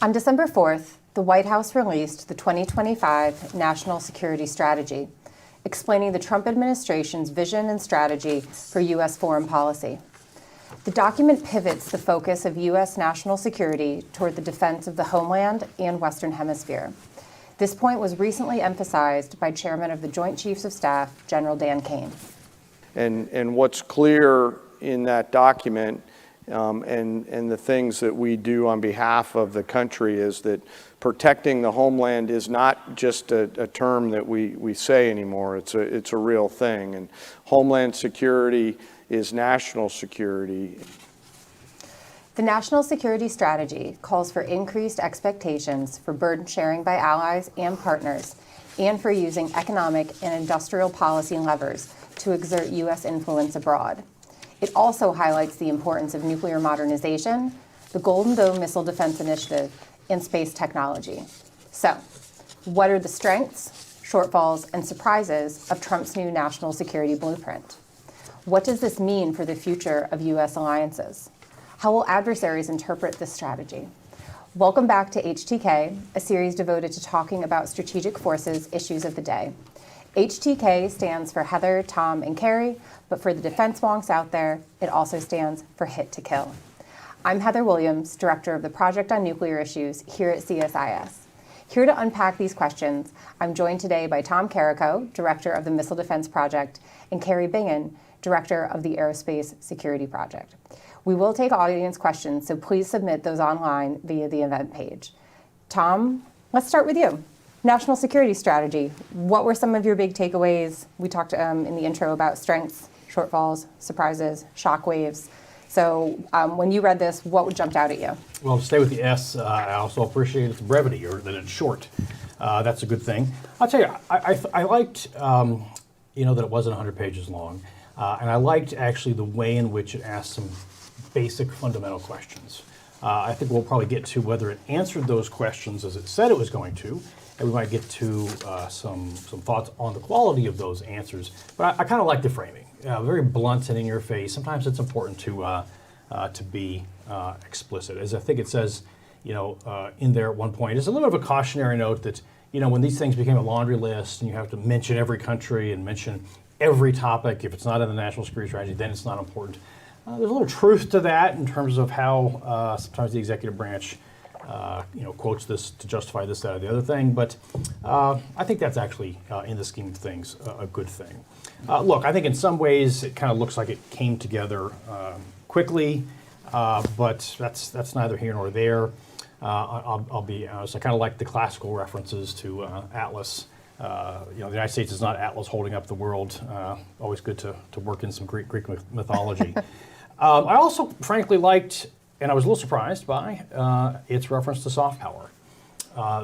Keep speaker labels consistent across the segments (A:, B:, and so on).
A: On December 4th, the White House released the 2025 National Security Strategy, explaining the Trump administration's vision and strategy for U.S. foreign policy. The document pivots the focus of U.S. national security toward the defense of the homeland and Western Hemisphere. This point was recently emphasized by Chairman of the Joint Chiefs of Staff, General Dan Kane.
B: And what's clear in that document and the things that we do on behalf of the country is that protecting the homeland is not just a term that we say anymore. It's a real thing. And homeland security is national security.
A: The National Security Strategy calls for increased expectations for burden sharing by allies and partners, and for using economic and industrial policy levers to exert U.S. influence abroad. It also highlights the importance of nuclear modernization, the Golden Dome Missile Defense Initiative, and space technology. So, what are the strengths, shortfalls, and surprises of Trump's new national security blueprint? What does this mean for the future of U.S. alliances? How will adversaries interpret this strategy? Welcome back to HTK, a series devoted to talking about strategic forces issues of the day. HTK stands for Heather, Tom, and Kari, but for the defense wonks out there, it also stands for Hit to Kill. I'm Heather Williams, Director of the Project on Nuclear Issues here at CSIS. Here to unpack these questions, I'm joined today by Tom Karako, Director of the Missile Defense Project, and Kari Bingen, Director of the Aerospace Security Project. We will take audience questions, so please submit those online via the event page. Tom, let's start with you. National security strategy. What were some of your big takeaways? We talked in the intro about strengths, shortfalls, surprises, shockwaves. So when you read this, what jumped out at you?
C: Well, to stay with the S, I also appreciate its brevity, or that it's short. That's a good thing. I'll tell you, I liked, that it wasn't 100 pages long. And I liked actually the way in which it asked some basic fundamental questions. I think we'll probably get to whether it answered those questions as it said it was going to, and we might get to some thoughts on the quality of those answers. But I kind of like the framing, very blunt and in your face. Sometimes it's important to be explicit, as I think it says, in there at one point. It's a little bit of a cautionary note that, when these things became a laundry list and you have to mention every country and mention every topic, if it's not in the national security strategy, then it's not important. There's a little truth to that in terms of how sometimes the executive branch, quotes this to justify this, that, or the other thing. But I think that's actually, in the scheme of things, a good thing. Look, I think in some ways it kind of looks like it came together quickly, but that's neither here nor there. I'll be honest. I kind of like the classical references to Atlas. The United States is not Atlas holding up the world. Always good to work in some Greek mythology. I also, frankly, liked, and I was a little surprised by, its reference to soft power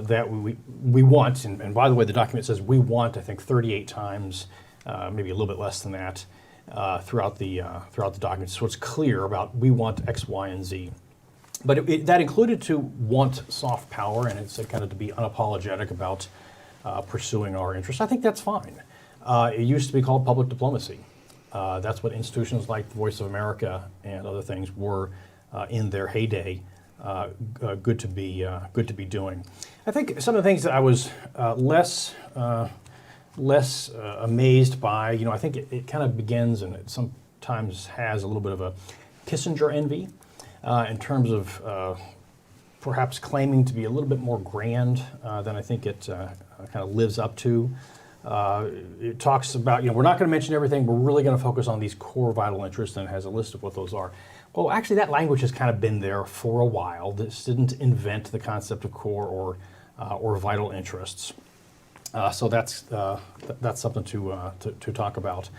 C: that we want. And by the way, the document says we want, I think, 38 times, maybe a little bit less than that, throughout the document. So it's clear about we want X, Y, and Z. But that included to want soft power, and it said kind of to be unapologetic about pursuing our interests. I think that's fine. It used to be called public diplomacy. That's what institutions like the Voice of America and other things were in their heyday. Good to be doing. I think some of the things that I was less amazed by. I think it kind of begins, and it sometimes has a little bit of a Kissinger envy in terms of perhaps claiming to be a little bit more grand than I think it kind of lives up to. It talks about, we're not going to mention everything, we're really going to focus on these core vital interests, and it has a list of what those are. Well, actually, that language has kind of been there for a while. This didn't invent the concept of core or vital interests. So that's something to talk about.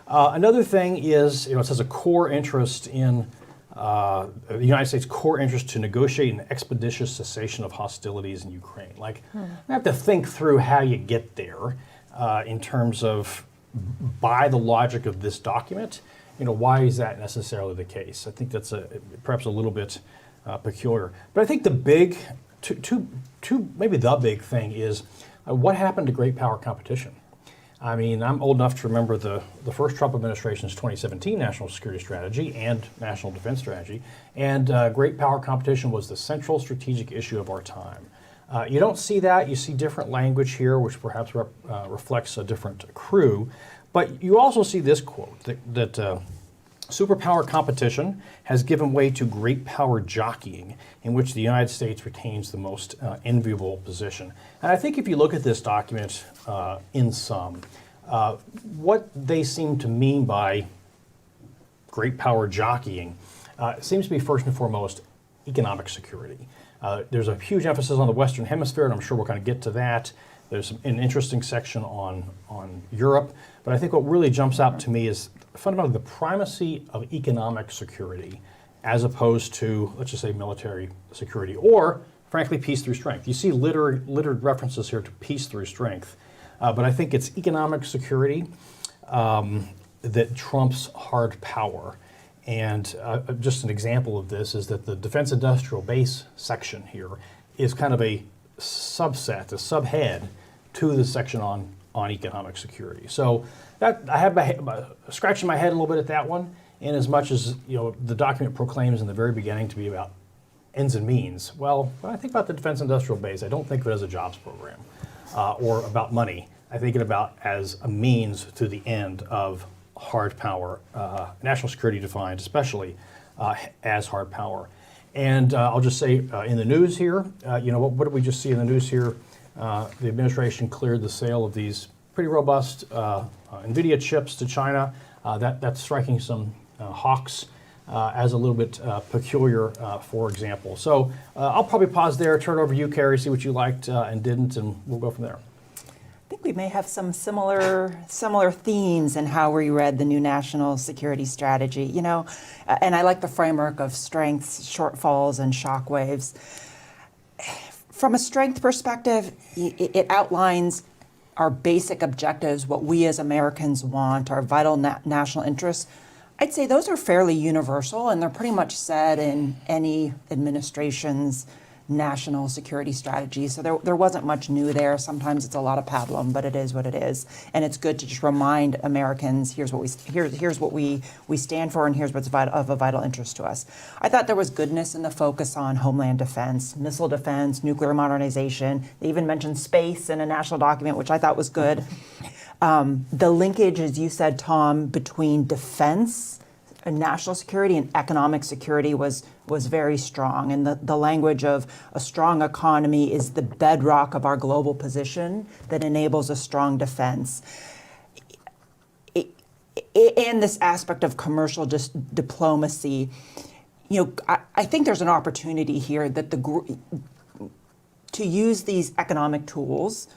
C: Another thing is, it says a core interest in the United States' core interest to negotiate an expeditious cessation of hostilities in Ukraine. Like, you have to think through how you get there in terms of, by the logic of this document, why is that necessarily the case? I think that's perhaps a little bit peculiar. But I think the big, maybe the big thing is what happened to great power competition? I mean, I'm old enough to remember the first Trump administration's 2017 national security strategy and national defense strategy, and great power competition was the central strategic issue of our time. You don't see that. You see different language here, which perhaps reflects a different crew, but you also see this quote, that superpower competition has given way to great power jockeying, in which the United States retains the most enviable position. And I think if you look at this document in sum, what they seem to mean by great power jockeying seems to be first and foremost economic security. There's a huge emphasis on the Western Hemisphere, and I'm sure we'll kind of get to that. There's an interesting section on Europe, but I think what really jumps out to me is fundamentally the primacy of economic security as opposed to, let's just say, military security, or frankly, peace through strength. You see littered references here to peace through strength, but I think it's economic security that trumps hard power. And just an example of this is that the defense industrial base section here is kind of a subset, a subhead to the section on economic security. So that I have scratching my head a little bit at that one, in as much as the document proclaims in the very beginning to be about ends and means. Well, when I think about the defense industrial base, I don't think of it as a jobs program or about money. I think it about as a means to the end of hard power, national security defined especially as hard power. And I'll just say in the news here, what did we just see in the news here? The administration cleared the sale of these pretty robust NVIDIA chips to China. That's striking some hawks as a little bit peculiar, for example. So I'll probably pause there, turn it over to you, Kari, see what you liked and didn't, and we'll go from there.
D: I think we may have some similar themes in how we read the new national security strategy, and I like the framework of strengths, shortfalls, and shockwaves. From a strength perspective, it outlines our basic objectives, what we as Americans want, our vital national interests. I'd say those are fairly universal, and they're pretty much said in any administration's national security strategy. So there wasn't much new there. Sometimes it's a lot of pablum, but it is what it is. And it's good to just remind Americans, here's what we stand for, and here's what's of a vital interest to us. I thought there was goodness in the focus on homeland defense, missile defense, nuclear modernization. They even mentioned space in a national document, which I thought was good. The linkage, as you said, Tom, between defense and national security and economic security was very strong. And the language of a strong economy is the bedrock of our global position that enables a strong defense. And this aspect of commercial diplomacy, I think there's an opportunity here that to use these economic tools,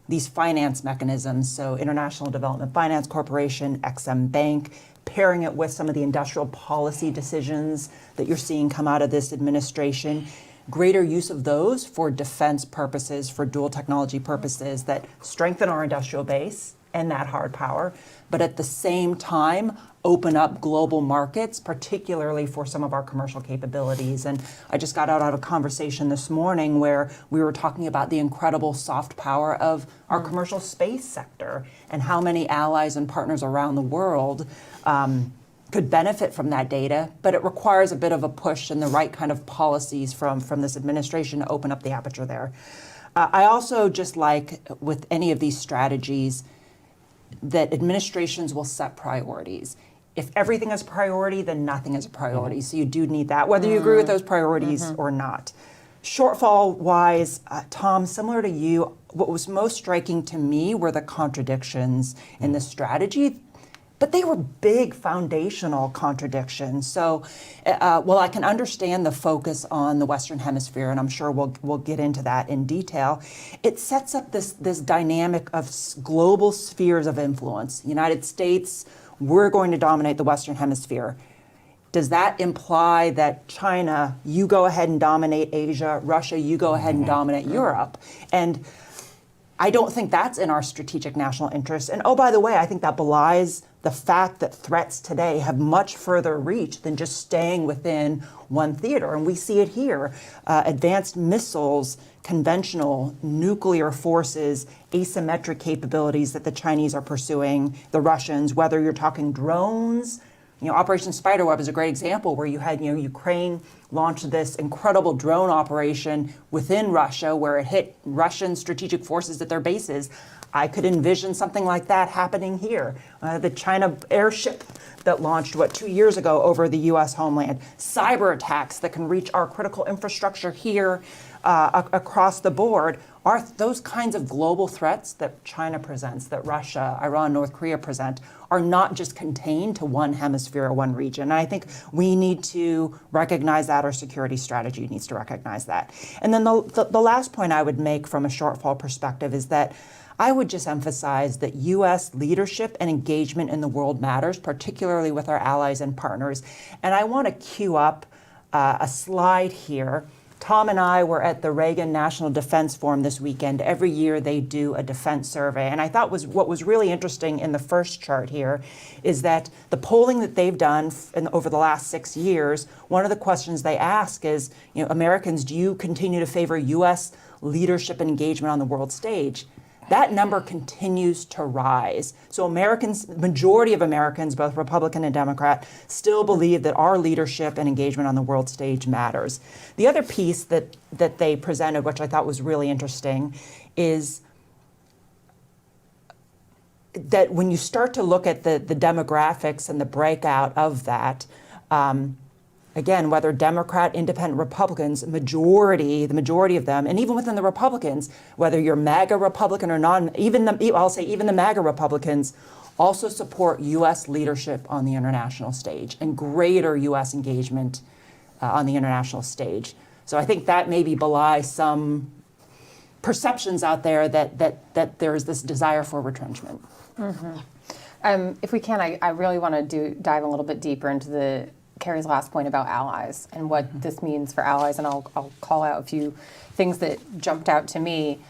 D: these finance mechanisms, so International Development Finance Corporation, Ex-Im Bank, pairing it with some of the industrial policy decisions that you're seeing come out of this administration, greater use of those for defense purposes, for dual technology purposes that strengthen our industrial base and that hard power, but at the same time open up global markets, particularly for some of our commercial capabilities. And I just got out of a conversation this morning where we were talking about the incredible soft power of our commercial space sector and how many allies and partners around the world could benefit from that data, but it requires a bit of a push and the right kind of policies from this administration to open up the aperture there. I also just like with any of these strategies that administrations will set priorities. If everything is a priority, then nothing is a priority. So you do need that, whether you agree with those priorities or not. Shortfall-wise, Tom, similar to you, what was most striking to me were the contradictions in the strategy, but they were big foundational contradictions. So while I can understand the focus on the Western Hemisphere, and I'm sure we'll get into that in detail, it sets up this dynamic of global spheres of influence. United States, we're going to dominate the Western Hemisphere. Does that imply that China, you go ahead and dominate Asia, Russia, you go ahead and dominate Europe? And I don't think that's in our strategic national interest. And oh, by the way, I think that belies the fact that threats today have much further reach than just staying within one theater. And we see it here. Advanced missiles, conventional nuclear forces, asymmetric capabilities that the Chinese are pursuing, the Russians, whether you're talking drones. Operation Spiderweb is a great example where you had, Ukraine launch this incredible drone operation within Russia where it hit Russian strategic forces at their bases. I could envision something like that happening here. The China airship that launched, 2 years ago over the U.S. homeland. Cyber attacks that can reach our critical infrastructure here across the board are those kinds of global threats that China presents, that Russia, Iran, North Korea present, are not just contained to one hemisphere or one region. And I think we need to recognize that. Our security strategy needs to recognize that. And then the last point I would make from a shortfall perspective is that I would just emphasize that U.S. leadership and engagement in the world matters, particularly with our allies and partners. And I want to queue up a slide here. Tom and I were at the Reagan National Defense Forum this weekend. Every year they do a defense survey. And I thought what was really interesting in the first chart here is that the polling that they've done over the last 6 years, one of the questions they ask is, Americans, do you continue to favor U.S. leadership and engagement on the world stage? That number continues to rise. So majority of Americans, both Republican and Democrat, still believe that our leadership and engagement on the world stage matters. The other piece that they presented, which I thought was really interesting, is that when you start to look at the demographics and the breakout of that, again, whether Democrat, Independent, Republicans, the majority of them, and even within the Republicans, whether you're MAGA Republican or even the MAGA Republicans also support U.S. leadership on the international stage and greater U.S. engagement on the international stage. So I think that maybe belies some perceptions out there that there's this desire for retrenchment.
A: Mm-hmm. If we can, I really want to dive a little bit deeper into Kari's last point about allies and what this means for allies, and I'll call out a few things that jumped out to me.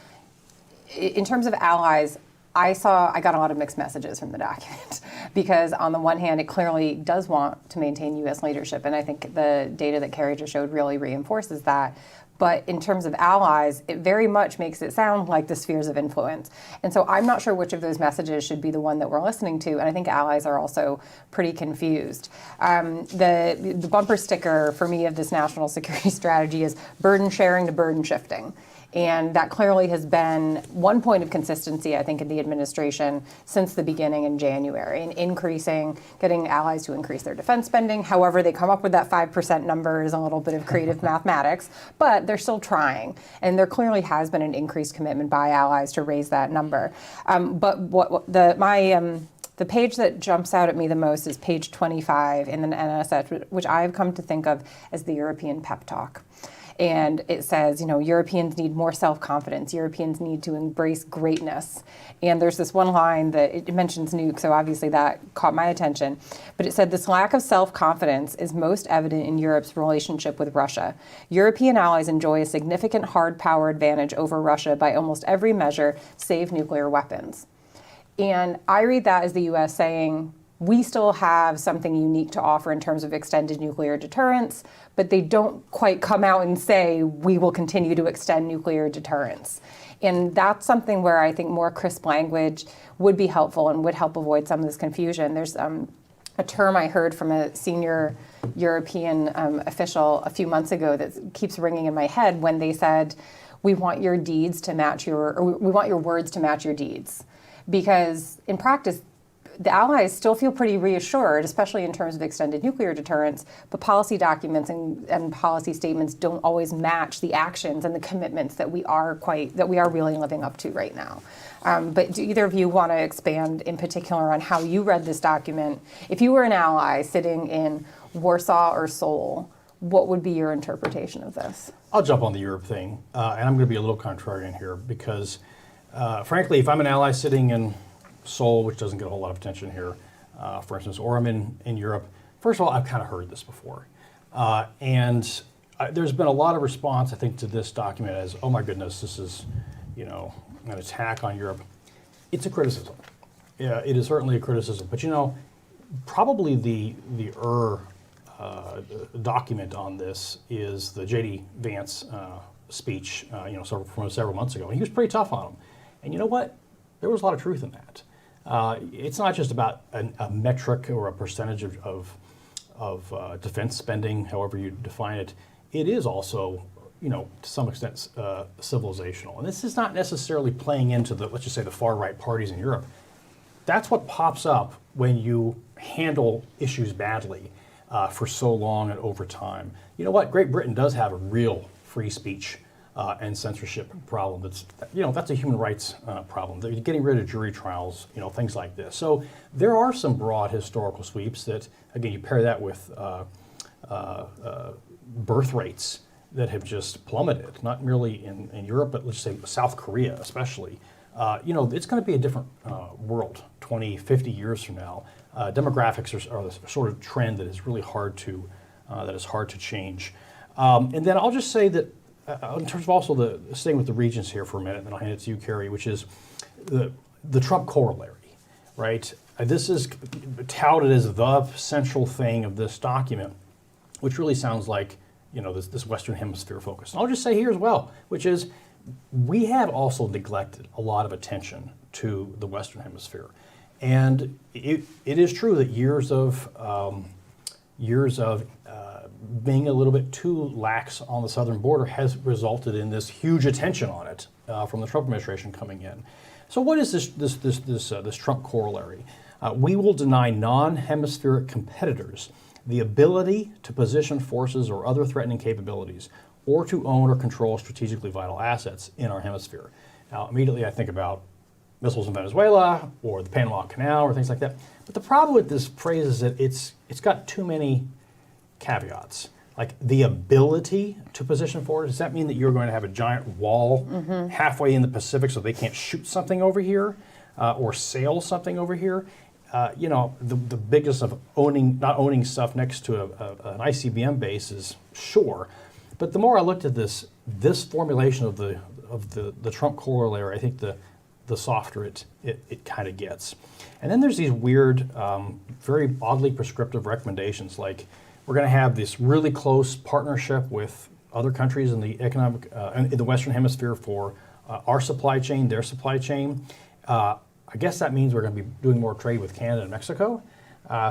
A: In terms of allies, I got a lot of mixed messages from the document because on the one hand, it clearly does want to maintain U.S. leadership, and I think the data that Kari just showed really reinforces that. But in terms of allies, it very much makes it sound like the spheres of influence. And so I'm not sure which of those messages should be the one that we're listening to. And I think allies are also pretty confused. The bumper sticker for me of this national security strategy is burden sharing to burden shifting. And that clearly has been one point of consistency, I think, in the administration since the beginning in January, in getting allies to increase their defense spending. However, they come up with that 5% number is a little bit of creative mathematics, but they're still trying. And there clearly has been an increased commitment by allies to raise that number. But the page that jumps out at me the most is page 25 in the NSF, which I've come to think of as the European pep talk. And it says, Europeans need more self-confidence. Europeans need to embrace greatness. And there's this one line that it mentions nuke, so obviously that caught my attention. But it said, this lack of self-confidence is most evident in Europe's relationship with Russia. European allies enjoy a significant hard power advantage over Russia by almost every measure, save nuclear weapons. And I read that as the U.S. saying, we still have something unique to offer in terms of extended nuclear deterrence, but they don't quite come out and say, we will continue to extend nuclear deterrence. And that's something where I think more crisp language would be helpful and would help avoid some of this confusion. There's a term I heard from a senior European official a few months ago that keeps ringing in my head when they said, we want your words to match your deeds. Because in practice, the allies still feel pretty reassured, especially in terms of extended nuclear deterrence, but policy documents and policy statements don't always match the actions and the commitments that we are really living up to right now. But do either of you want to expand in particular on how you read this document? If you were an ally sitting in Warsaw or Seoul, what would be your interpretation of this?
C: I'll jump on the Europe thing, and I'm going to be a little contrarian here because, frankly, if I'm an ally sitting in Seoul, which doesn't get a whole lot of attention here, for instance, or I'm in Europe. First of all, I've kind of heard this before. And there's been a lot of response, I think, to this document as, oh my goodness, this is, an attack on Europe, it's a criticism. Yeah, it is certainly a criticism. But probably the document on this is the J.D. Vance speech, from several months ago. And he was pretty tough on him. And you know what? There was a lot of truth in that. It's not just about a metric or a percentage of defense spending, however you define it. It is also, to some extent, civilizational. And this is not necessarily playing into let's just say, the far-right parties in Europe. That's what pops up when you handle issues badly for so long and over time. You know what? Great Britain does have a real free speech and censorship problem. That's a human rights problem. They're getting rid of jury trials, things like this. So there are some broad historical sweeps that, again, you pair that with birth rates that have just plummeted, not merely in Europe, but let's say South Korea especially. It's going to be a different world 20, 50 years from now. Demographics are the sort of trend that is really hard to change. And then I'll just say that in terms of also staying with the regions here for a minute, and then I'll hand it to you, Kari, which is the Trump corollary, right? This is touted as the central thing of this document, which really sounds like this Western Hemisphere focus. And I'll just say here as well, which is we have also neglected a lot of attention to the Western Hemisphere. And it is true that years of being a little bit too lax on the southern border has resulted in this huge attention on it from the Trump administration coming in. So what is this Trump corollary? We will deny non-hemispheric competitors the ability to position forces or other threatening capabilities, or to own or control strategically vital assets in our hemisphere. Now, immediately I think about missiles in Venezuela or the Panama Canal or things like that. But the problem with this phrase is that it's got too many caveats. Like the ability to position forward, does that mean that you're going to have a giant wall halfway in the Pacific so they can't shoot something over here or sail something over here? The biggest of not owning stuff next to an ICBM base is sure. But the more I looked at this formulation of the Trump corollary, I think the softer it kind of gets. And then there's these weird, very oddly prescriptive recommendations, like we're going to have this really close partnership with other countries in the economic in the Western Hemisphere for our supply chain, their supply chain. I guess that means we're going to be doing more trade with Canada and Mexico.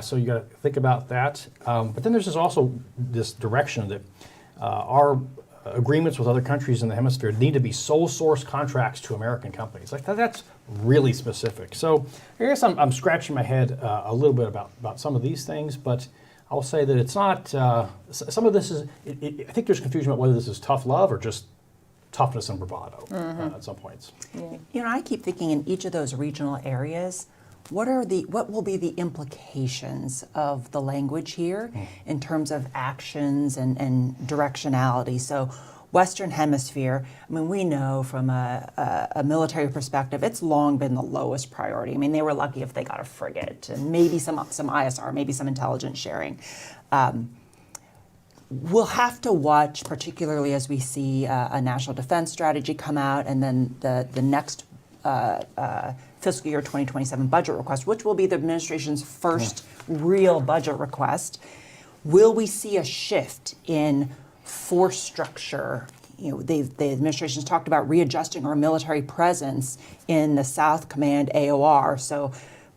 C: So you got to think about that. But then there's also this direction that our agreements with other countries in the hemisphere need to be sole source contracts to American companies. Like that's really specific. So I guess I'm scratching my head a little bit about some of these things, but I'll say that it's not, some of this is, I think there's confusion about whether this is tough love or just toughness and bravado at some points.
D: I keep thinking in each of those regional areas, what will be the implications of the language here in terms of actions and directionality? So Western Hemisphere, we know from a military perspective, it's long been the lowest priority. They were lucky if they got a frigate and maybe some ISR, maybe some intelligence sharing. We'll have to watch, particularly as we see a national defense strategy come out and then the next fiscal year 2027 budget request, which will be the administration's first real budget request. Will we see a shift in force structure? The administration's talked about readjusting our military presence in the South Command AOR. So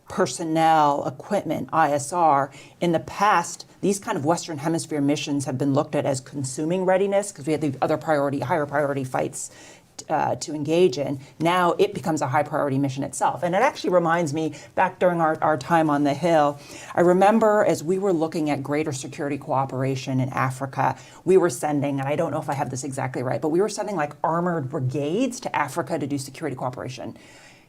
D: personnel, equipment, ISR. In the past, these kind of Western Hemisphere missions have been looked at as consuming readiness because we had the other higher priority fights to engage in. Now it becomes a high priority mission itself. And it actually reminds me, back during our time on the Hill, I remember as we were looking at greater security cooperation in Africa, we were sending, and I don't know if I have this exactly right, but we were sending like armored brigades to Africa to do security cooperation.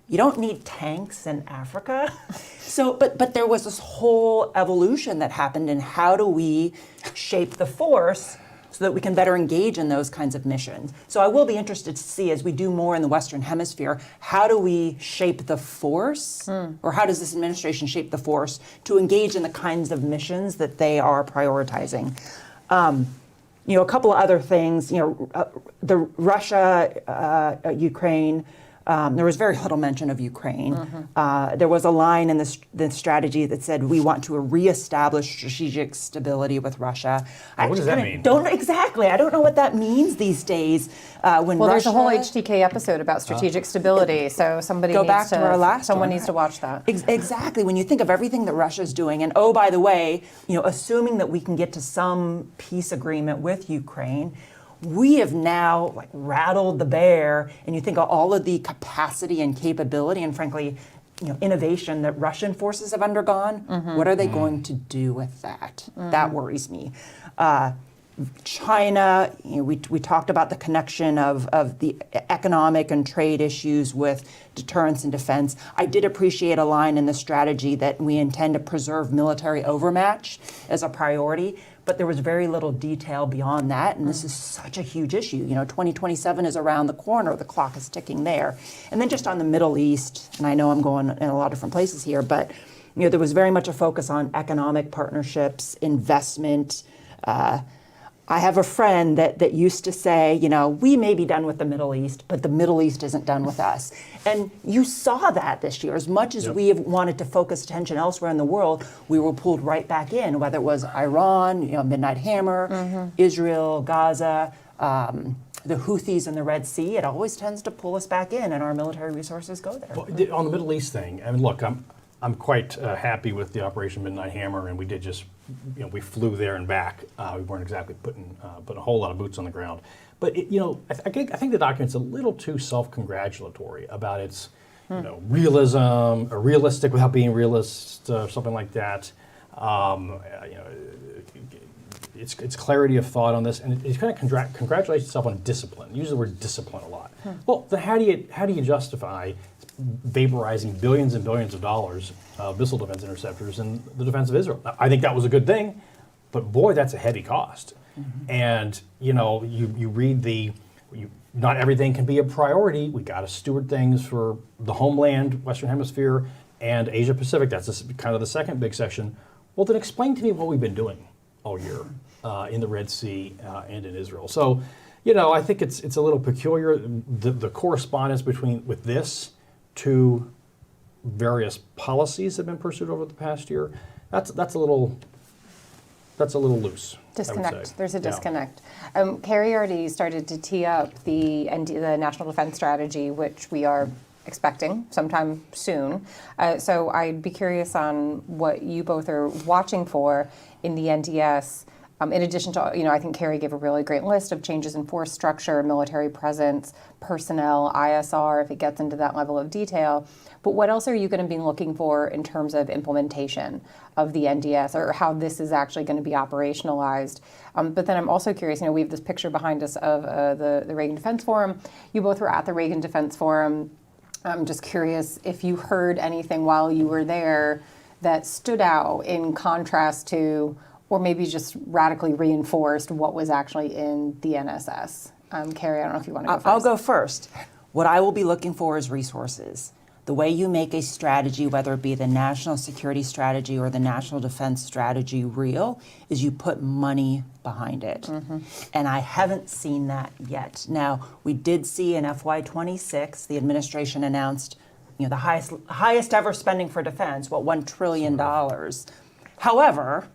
D: You don't need tanks in Africa. So, but there was this whole evolution that happened in how do we shape the force so that we can better engage in those kinds of missions. So I will be interested to see, as we do more in the Western Hemisphere, how do we shape the force, or how does this administration shape the force to engage in the kinds of missions that they are prioritizing? a couple of other things. The Russia, Ukraine. There was very little mention of Ukraine. There was a line in the strategy that said we want to reestablish strategic stability with Russia.
C: What does that mean?
D: Exactly. I don't know what that means these days. When
A: Well,
D: Russia,
A: there's a whole HTK episode about strategic stability, so someone needs to watch that.
D: Exactly. When you think of everything that Russia's doing, and oh, by the way, assuming that we can get to some peace agreement with Ukraine, we have now rattled the bear, and you think of all of the capacity and capability and frankly, innovation that Russian forces have undergone. What are they going to do with that? That worries me. China, we talked about the connection of the economic and trade issues with deterrence and defense. I did appreciate a line in the strategy that we intend to preserve military overmatch as a priority, but there was very little detail beyond that, and this is such a huge issue. 2027 is around the corner, the clock is ticking there. And then just on the Middle East, and I know I'm going in a lot of different places here, but there was very much a focus on economic partnerships, investment. I have a friend that used to say, we may be done with the Middle East, but the Middle East isn't done with us. And you saw that this year. As much as we have wanted to focus attention elsewhere in the world, we were pulled right back in, whether it was Iran, Midnight Hammer, Israel, Gaza, the Houthis in the Red Sea. It always tends to pull us back in, and our military resources go there.
C: Well, on the Middle East thing, look, I'm quite happy with the Operation Midnight Hammer, and we did just, we flew there and back. We weren't exactly putting a whole lot of boots on the ground. But, I think the document's a little too self-congratulatory about its, realism, or realistic without being realist, or something like that. Its clarity of thought on this, and it kind of congratulates itself on discipline. It uses the word discipline a lot. Well, then how do you justify vaporizing billions and billions of dollars of missile defense interceptors in the defense of Israel? I think that was a good thing, but boy, that's a heavy cost. And you read not everything can be a priority. We got to steward things for the homeland, Western Hemisphere, and Asia Pacific. That's kind of the second big section. Well, then explain to me what we've been doing all year in the Red Sea and in Israel. So, I think it's a little peculiar, the correspondence with this to various policies that have been pursued over the past year. That's a little loose.
A: Disconnect. There's a disconnect. Kari already started to tee up the National Defense Strategy, which we are expecting sometime soon. So I'd be curious on what you both are watching for in the NDS. In addition to, I think Kari gave a really great list of changes in force structure, military presence, personnel, ISR, if it gets into that level of detail. But what else are you going to be looking for in terms of implementation of the NDS, or how this is actually going to be operationalized? But then I'm also curious, we have this picture behind us of the Reagan Defense Forum. You both were at the Reagan Defense Forum. I'm just curious if you heard anything while you were there that stood out in contrast to, or maybe just radically reinforced what was actually in the NSS. Kari, I don't know if you want to go first.
D: I'll go first. What I will be looking for is resources. The way you make a strategy, whether it be the national security strategy or the national defense strategy real, is you put money behind it. And I haven't seen that yet. Now, we did see in FY26, the administration announced the highest ever spending for defense, $1 trillion. However,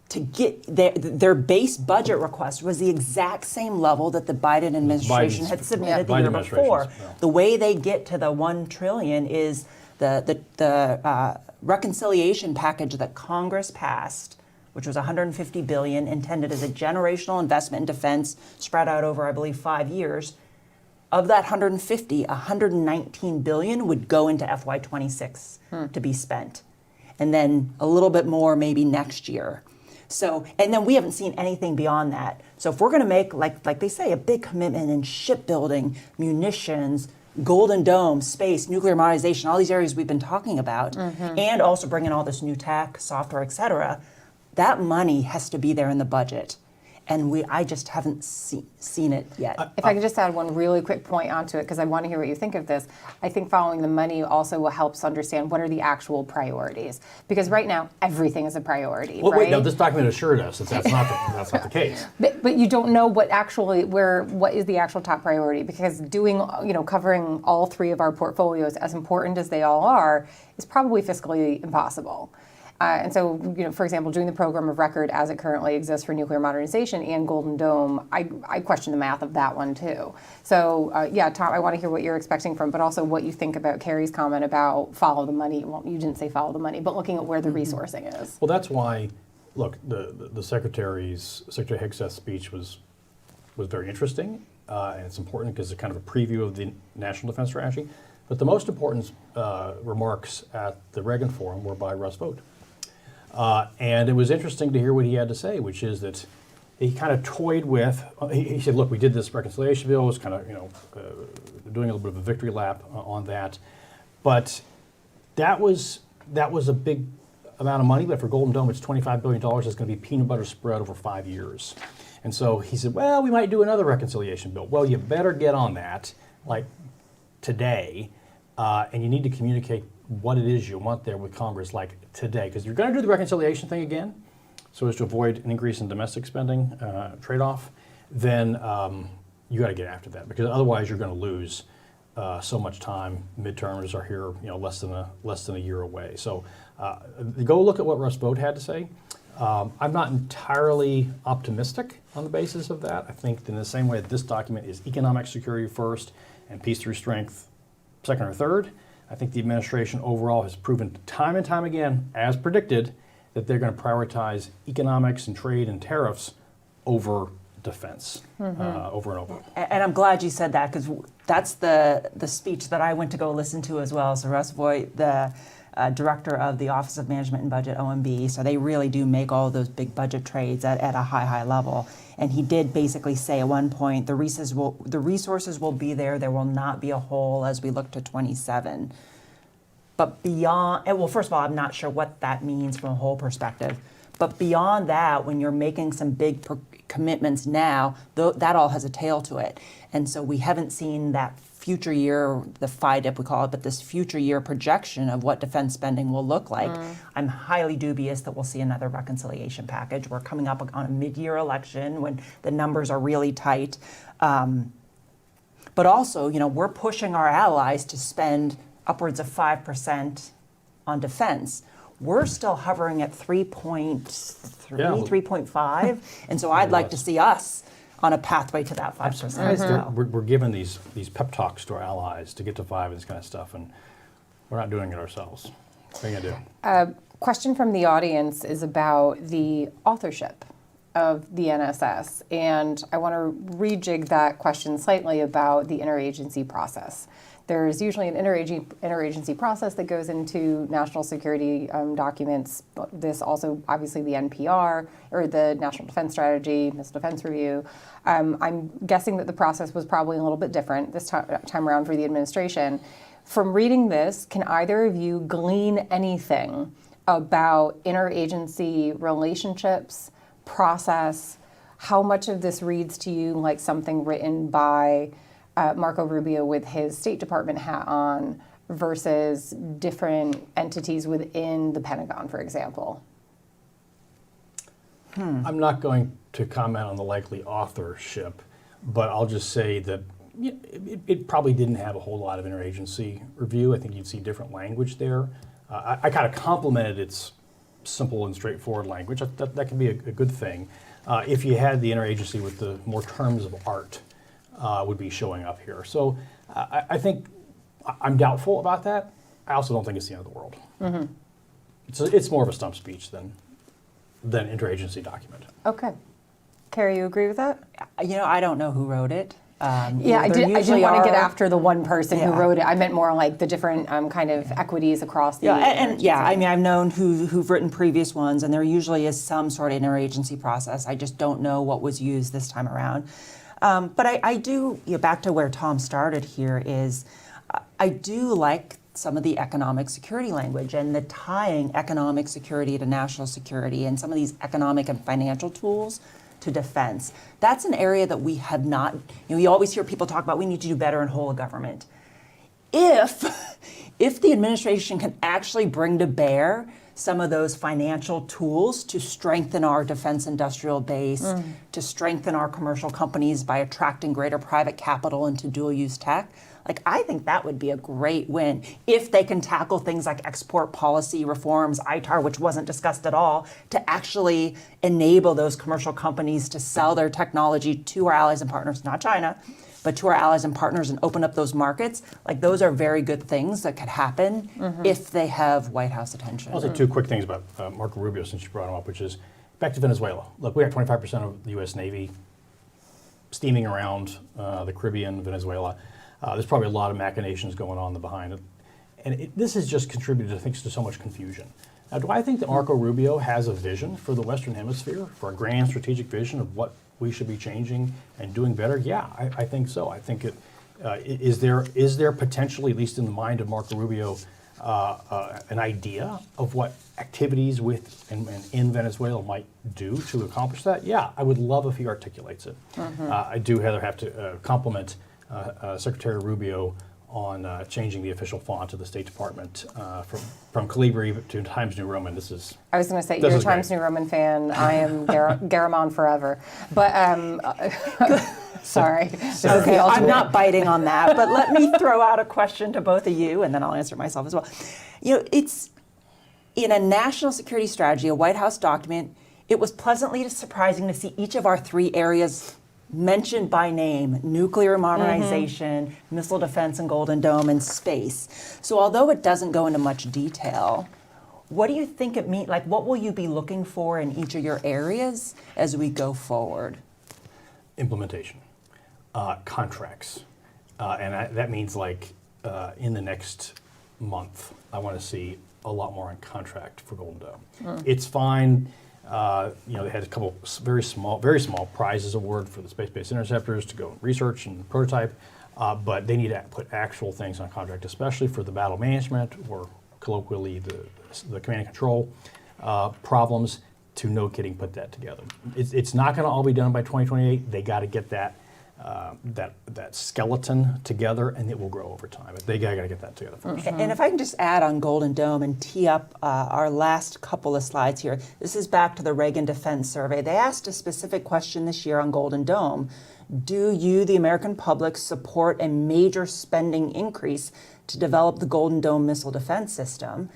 D: to get their base budget request was the exact same level that the Biden administration had submitted the year before. The way they get to the $1 trillion is the reconciliation package that Congress passed, which was $150 billion, intended as a generational investment in defense spread out over, I believe, 5 years. Of that 150, $119 billion would go into FY26 to be spent, and then a little bit more maybe next year. So, and then we haven't seen anything beyond that. So if we're going to make, like they say, a big commitment in shipbuilding, munitions, Golden Dome, space, nuclear modernization, all these areas we've been talking about, and also bringing all this new tech, software, et cetera, that money has to be there in the budget. and I just haven't seen it yet.
A: If I could just add one really quick point onto it, because I want to hear what you think of this. I think following the money also will help us understand what are the actual priorities. Because right now, everything is a priority,
C: Well,
A: right?
C: wait, no, this document assured us that that's not the case.
A: But you don't know what is the actual top priority, because covering all three of our portfolios, as important as they all are, is probably fiscally impossible. And so, for example, doing the program of record as it currently exists for nuclear modernization and Golden Dome, I question the math of that one too. So, Tom, I want to hear what you're expecting from, but also what you think about Kari's comment about follow the money. Well, you didn't say follow the money, but looking at where the resourcing is.
C: Well, that's why, look, the Secretary Hegseth's speech was very interesting, and it's important because it's kind of a preview of the National Defense Strategy. But the most important remarks at the Reagan Forum were by Russ Vought. And it was interesting to hear what he had to say, which is that he kind of toyed with, he said, look, we did this reconciliation bill, it was kind of, doing a little bit of a victory lap on that. But that was a big amount of money, but for Golden Dome, it's $25 billion. It's going to be peanut butter spread over 5 years. And so he said, well, we might do another reconciliation bill. Well, you better get on that, like today, and you need to communicate what it is you want there with Congress, like today, because you're going to do the reconciliation thing again, so as to avoid an increase in domestic spending trade-off, then you got to get after that, because otherwise you're going to lose so much time. Midterms are here, less than a year away. So go look at what Russ Vought had to say. I'm not entirely optimistic on the basis of that. I think in the same way that this document is economic security first and peace through strength second or third, I think the administration overall has proven time and time again, as predicted, that they're going to prioritize economics and trade and tariffs over defense, over and over.
D: And I'm glad you said that, because that's the speech that I went to go listen to as well. So Russ Vought, the director of the Office of Management and Budget, OMB, so they really do make all those big budget trades at a high level. And he did basically say at one point, the resources will be there. There will not be a hole as we look to 27. But beyond, well, first of all, I'm not sure what that means from a whole perspective. But beyond that, when you're making some big commitments now, that all has a tail to it. And so we haven't seen that future year, the FIDIP we call it, but this future year projection of what defense spending will look like. I'm highly dubious that we'll see another reconciliation package. We're coming up on a mid-year election when the numbers are really tight. But also, we're pushing our allies to spend upwards of 5% on defense. We're still hovering at 3.3, 3.5, and so I'd like to see us on a pathway to that 5% as well.
C: We're given these pep talks to our allies to get to 5 and this kind of stuff, and we're not doing it ourselves. What are you going to do?
A: Question from the audience is about the authorship of the NSS, and I want to rejig that question slightly about the interagency process. There's usually an interagency process that goes into national security documents. This also, obviously, the NPR, or the National Defense Strategy, Missile Defense Review. I'm guessing that the process was probably a little bit different this time around for the administration. From reading this, can either of you glean anything about interagency relationships, process, how much of this reads to you like something written by Marco Rubio with his State Department hat on versus different entities within the Pentagon, for example?
C: I'm not going to comment on the likely authorship, but I'll just say that it probably didn't have a whole lot of interagency review. I think you'd see different language there. I kind of complimented its simple and straightforward language. That can be a good thing. If you had the interagency with the more terms of art, would be showing up here. So I think I'm doubtful about that. I also don't think it's the end of the world. It's more of a stump speech than interagency document.
A: Okay. Kari, you agree with that?
D: I don't know who wrote it.
A: I didn't want to get after the one person who wrote it. I meant more like the different kind of equities across the
D: I've known who've written previous ones, and there usually is some sort of interagency process. I just don't know what was used this time around. But I do, back to where Tom started here, is I do like some of the economic security language and the tying economic security to national security and some of these economic and financial tools to defense. That's an area that we have not, you always hear people talk about we need to do better in whole of government. If the administration can actually bring to bear some of those financial tools to strengthen our defense industrial base, to strengthen our commercial companies by attracting greater private capital into dual-use tech, like I think that would be a great win if they can tackle things like export policy reforms, ITAR, which wasn't discussed at all, to actually enable those commercial companies to sell their technology to our allies and partners, not China, but to our allies and partners and open up those markets. Like those are very good things that could happen if they have White House attention.
C: I'll say two quick things about Marco Rubio since you brought him up, which is back to Venezuela. Look, we have 25% of the U.S. Navy steaming around the Caribbean, Venezuela. There's probably a lot of machinations going on behind it. And this has just contributed, I think, to so much confusion. Now, do I think that Marco Rubio has a vision for the Western Hemisphere, for a grand strategic vision of what we should be changing and doing better? Yeah, I think so. I think is there potentially, at least in the mind of Marco Rubio, an idea of what activities with and in Venezuela might do to accomplish that? Yeah, I would love if he articulates it. I do, Heather, have to compliment Secretary Rubio on changing the official font of the State Department from Calibri to Times New Roman.
A: I was going to say, you're a Times New Roman fan. I am Garamond forever. But, sorry.
D: Okay, I'm not biting on that, but let me throw out a question to both of you, and then I'll answer myself as well. It's in a national security strategy, a White House document, it was pleasantly surprising to see each of our three areas mentioned by name: nuclear modernization, missile defense and Golden Dome, and space. So although it doesn't go into much detail, what do you think it means? Like, what will you be looking for in each of your areas as we go forward?
C: Implementation, contracts, and that means like in the next month, I want to see a lot more on contract for Golden Dome. It's fine. They had a couple very small prizes awarded for the space-based interceptors to go research and prototype, but they need to put actual things on contract, especially for the battle management, or colloquially the command and control problems, to know getting put that together. It's not going to all be done by 2028. They got to get that skeleton together, and it will grow over time. But they got to get that together first.
D: And if I can just add on Golden Dome and tee up our last couple of slides here. This is back to the Reagan Defense Survey. They asked a specific question this year on Golden Dome. Do you, the American public, support a major spending increase to develop the Golden Dome missile defense system?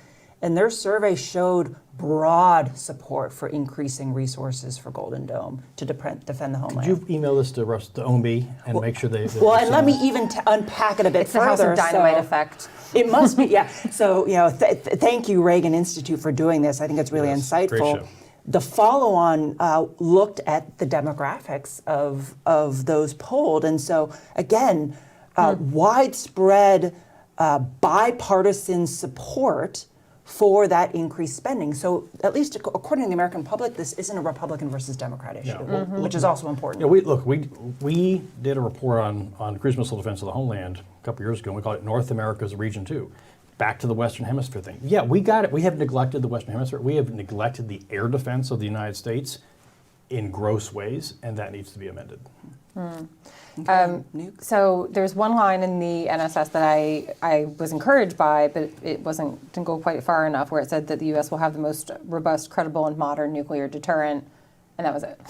D: And their survey showed broad support for increasing resources for Golden Dome to defend the homeland.
C: Could you email this to OMB and make sure they...
D: Well, and let me even unpack it a bit further.
A: It's the House of Dynamite effect.
D: It must be, yeah. So, thank you, Reagan Institute, for doing this. I think it's really insightful.
C: Great show.
D: The follow-on looked at the demographics of those polled. And so, again, widespread bipartisan support for that increased spending. So at least according to the American public, this isn't a Republican versus Democrat issue, which is also important.
C: We did a report on cruise missile defense of the homeland a couple years ago, and we called it North America's Region 2. Back to the Western Hemisphere thing. Yeah, we got it. We have neglected the Western Hemisphere. We have neglected the air defense of the United States in gross ways, and that needs to be amended.
A: So there's one line in the NSS that I was encouraged by, but it didn't go quite far enough, where it said that the U.S. will have the most robust, credible, and modern nuclear deterrent, and that was it.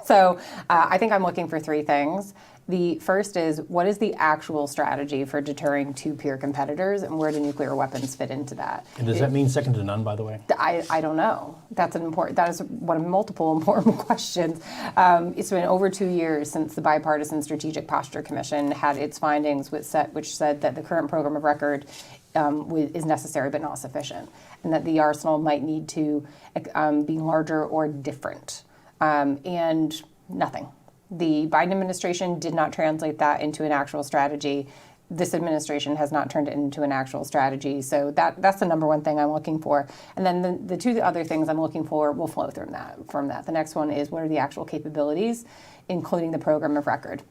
A: So I think I'm looking for three things. The first is, what is the actual strategy for deterring two peer competitors, and where do nuclear weapons fit into that?
C: And does that mean second to none, by the way?
A: I don't know. That is one of multiple important questions. It's been over 2 years since the Bipartisan Strategic Posture Commission had its findings, which said that the current program of record is necessary but not sufficient, and that the arsenal might need to be larger or different, and nothing. The Biden administration did not translate that into an actual strategy. This administration has not turned it into an actual strategy. So that's the number one thing I'm looking for. And then the two other things I'm looking for will flow from that. The next one is, what are the actual capabilities, including the program of record?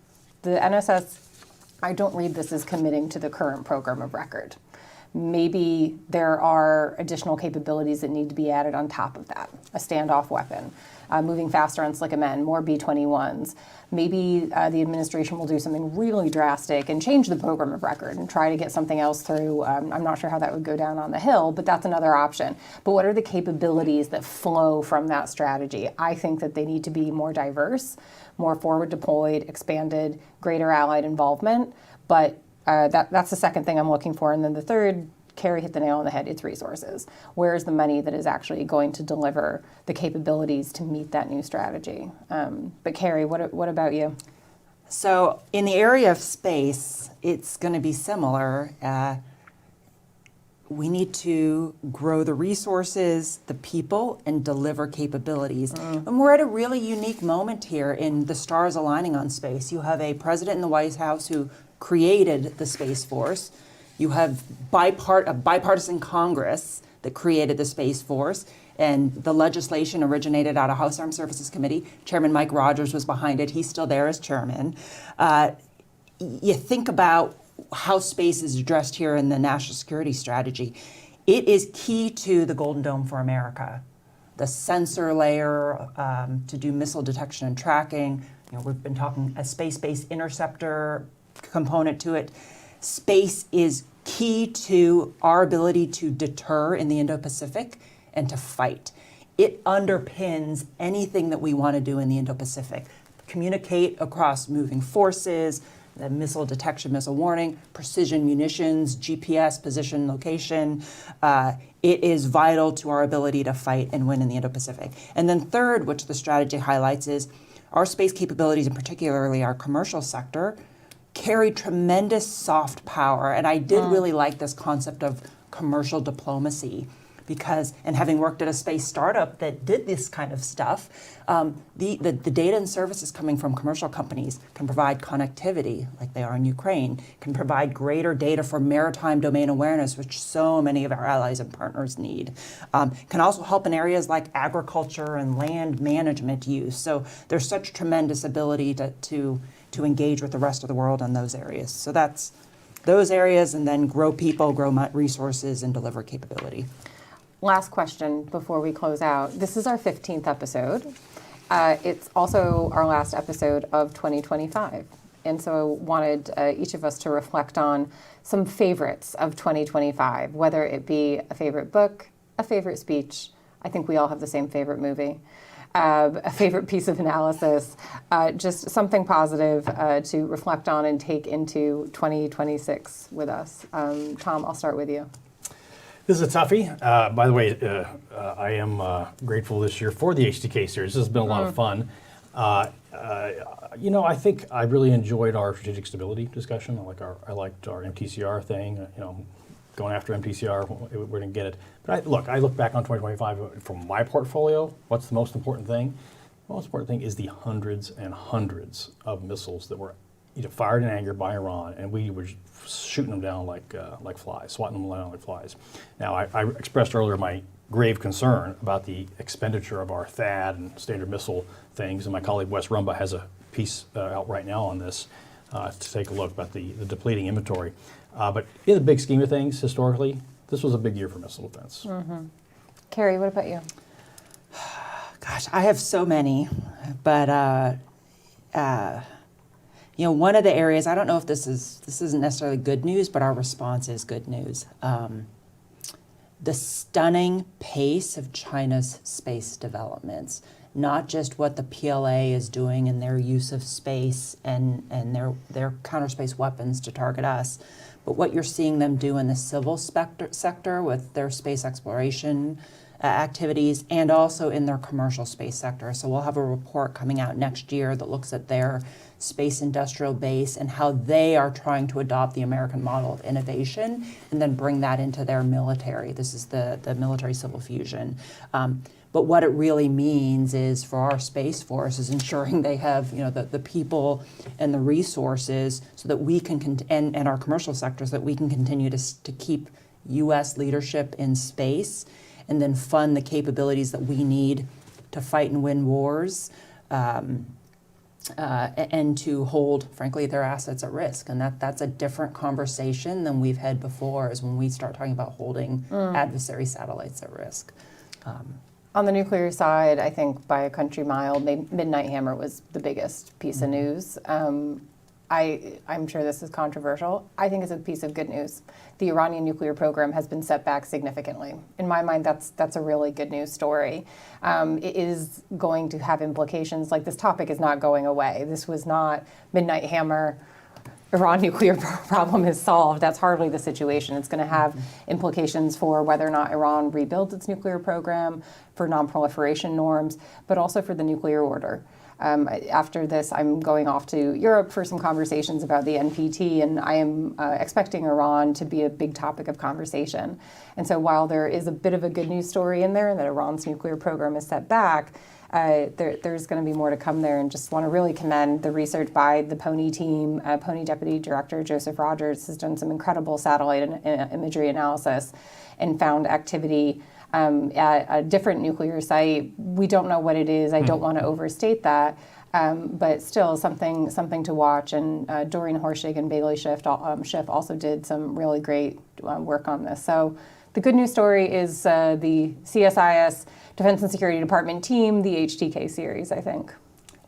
A: The NSS, I don't read this as committing to the current program of record. Maybe there are additional capabilities that need to be added on top of that. A standoff weapon, moving faster on SLCM, more B-21s. Maybe the administration will do something really drastic and change the program of record and try to get something else through. I'm not sure how that would go down on the Hill, but that's another option. But what are the capabilities that flow from that strategy? I think that they need to be more diverse, more forward deployed, expanded, greater allied involvement. But that's the second thing I'm looking for. And then the third, Kari hit the nail on the head, it's resources. Where is the money that is actually going to deliver the capabilities to meet that new strategy? But Kari, what about you?
D: So in the area of space, it's going to be similar. We need to grow the resources, the people, and deliver capabilities. And we're at a really unique moment here in the stars aligning on space. You have a president in the White House who created the Space Force. You have a bipartisan Congress that created the Space Force, and the legislation originated out of House Armed Services Committee. Chairman Mike Rogers was behind it. He's still there as chairman. You think about how space is addressed here in the national security strategy. It is key to the Golden Dome for America. The sensor layer to do missile detection and tracking. We've been talking a space-based interceptor component to it. Space is key to our ability to deter in the Indo-Pacific and to fight. It underpins anything that we want to do in the Indo-Pacific. Communicate across moving forces, the missile detection, missile warning, precision munitions, GPS, position, location. It is vital to our ability to fight and win in the Indo-Pacific. And then third, which the strategy highlights, is our space capabilities, and particularly our commercial sector, carry tremendous soft power. And I did really like this concept of commercial diplomacy because, and having worked at a space startup that did this kind of stuff, the data and services coming from commercial companies can provide connectivity, like they are in Ukraine, can provide greater data for maritime domain awareness, which so many of our allies and partners need. Can also help in areas like agriculture and land management use. So there's such tremendous ability to engage with the rest of the world in those areas. So that's those areas, and then grow people, grow resources, and deliver capability.
A: Last question before we close out. This is our 15th episode. It's also our last episode of 2025. And so I wanted each of us to reflect on some favorites of 2025, whether it be a favorite book, a favorite speech. I think we all have the same favorite movie. A favorite piece of analysis, just something positive to reflect on and take into 2026 with us. Tom, I'll start with you.
C: This is a toughie. By the way, I am grateful this year for the HTK series. This has been a lot of fun. I think I really enjoyed our strategic stability discussion. I liked our MTCR thing. Going after MTCR, we're going to get it. But I look back on 2025 from my portfolio. What's the most important thing? The most important thing is the hundreds and hundreds of missiles that were fired in anger by Iran, and we were shooting them down like flies, swatting them down like flies. Now, I expressed earlier my grave concern about the expenditure of our THAAD and Standard Missile things, and my colleague Wes Rumba has a piece out right now on this to take a look about the depleting inventory. But in the big scheme of things, historically, this was a big year for missile defense.
A: Kari, what about you?
D: Gosh, I have so many, but one of the areas, I don't know if this isn't necessarily good news, but our response is good news. The stunning pace of China's space developments, not just what the PLA is doing in their use of space and their counter space weapons to target us, but what you're seeing them do in the civil sector with their space exploration activities, and also in their commercial space sector. So we'll have a report coming out next year that looks at their space industrial base and how they are trying to adopt the American model of innovation and then bring that into their military. This is the military civil fusion. But what it really means is for our Space Force is ensuring they have the people and the resources so that we can, and our commercial sectors, that we can continue to keep U.S. leadership in space and then fund the capabilities that we need to fight and win wars. and to hold, frankly, their assets at risk. And that's a different conversation than we've had before, is when we start talking about holding adversary satellites at risk.
A: On the nuclear side, I think by a country mile, Midnight Hammer was the biggest piece of news. I'm sure this is controversial. I think it's a piece of good news. The Iranian nuclear program has been set back significantly. In my mind, that's a really good news story. It is going to have implications. Like, this topic is not going away. This was not Midnight Hammer, Iran nuclear problem is solved. That's hardly the situation. It's going to have implications for whether or not Iran rebuilds its nuclear program, for non-proliferation norms, but also for the nuclear order. After this, I'm going off to Europe for some conversations about the NPT, and I am expecting Iran to be a big topic of conversation. And so while there is a bit of a good news story in there that Iran's nuclear program is set back, there's going to be more to come there, and just want to really commend the research by the PONI team. PONI Deputy Director Joseph Rogers has done some incredible satellite imagery analysis and found activity at a different nuclear site. We don't know what it is. I don't want to overstate that, but still something to watch. And Doreen Horschig and Bailey Schiff also did some really great work on this. So the good news story is the CSIS Defense and Security Department team, the HTK series, I think.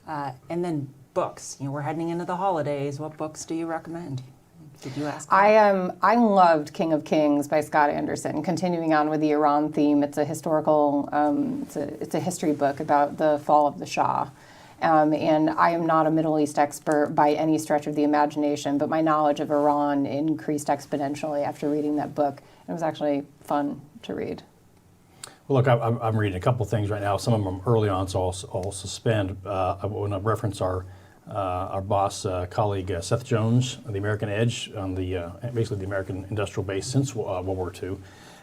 D: And then books. We're heading into the holidays. What books do you recommend? Did you ask?
A: I loved King of Kings by Scott Anderson. Continuing on with the Iran theme, it's a historical, it's a history book about the fall of the Shah. And I am not a Middle East expert by any stretch of the imagination, but my knowledge of Iran increased exponentially after reading that book. It was actually fun to read.
C: Well, look, I'm reading a couple things right now. Some of them early on, so I'll suspend. I want to reference our boss, colleague Seth Jones, the American Edge, on the basically the American industrial base since World War II.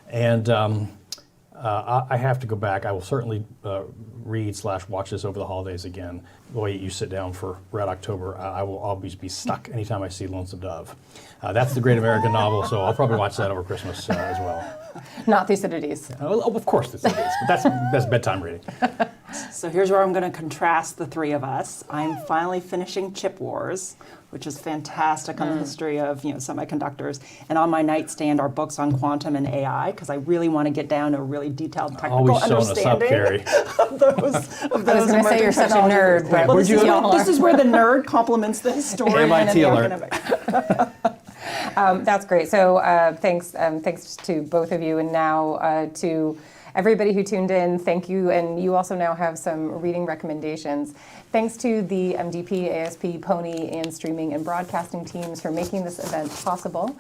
C: And I have to go back. I will certainly read/watch this over the holidays again. The way you sit down for Red October, I will always be stuck anytime I see Lonesome Dove. That's the great American novel, so I'll probably watch that over Christmas as well.
A: Not Thucydides.
C: Of course Thucydides, but that's bedtime reading.
D: So here's where I'm going to contrast the three of us. I'm finally finishing Chip Wars, which is fantastic on the history of semiconductors. And on my nightstand are books on quantum and AI, because I really want to get down to a really detailed technical
C: Always showing us up,
D: understanding
C: Kari.
D: of those
A: I was going to say you're such a nerd, but
D: Well,
A: y'all
D: this is where the nerd complements the historian and
C: MIT
D: the
C: alert.
D: academic.
A: That's great. So thanks to both of you, and now to everybody who tuned in. Thank you, and you also now have some reading recommendations. Thanks to the MDP, ASP, PONI, and streaming and broadcasting teams for making this event possible.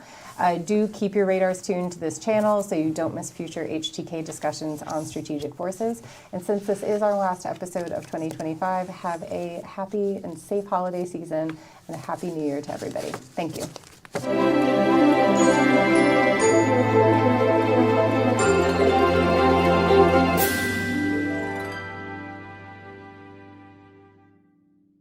A: Do keep your radars tuned to this channel so you don't miss future HTK discussions on strategic forces. And since this is our last episode of 2025, have a happy and safe holiday season and a happy new year to everybody. Thank you.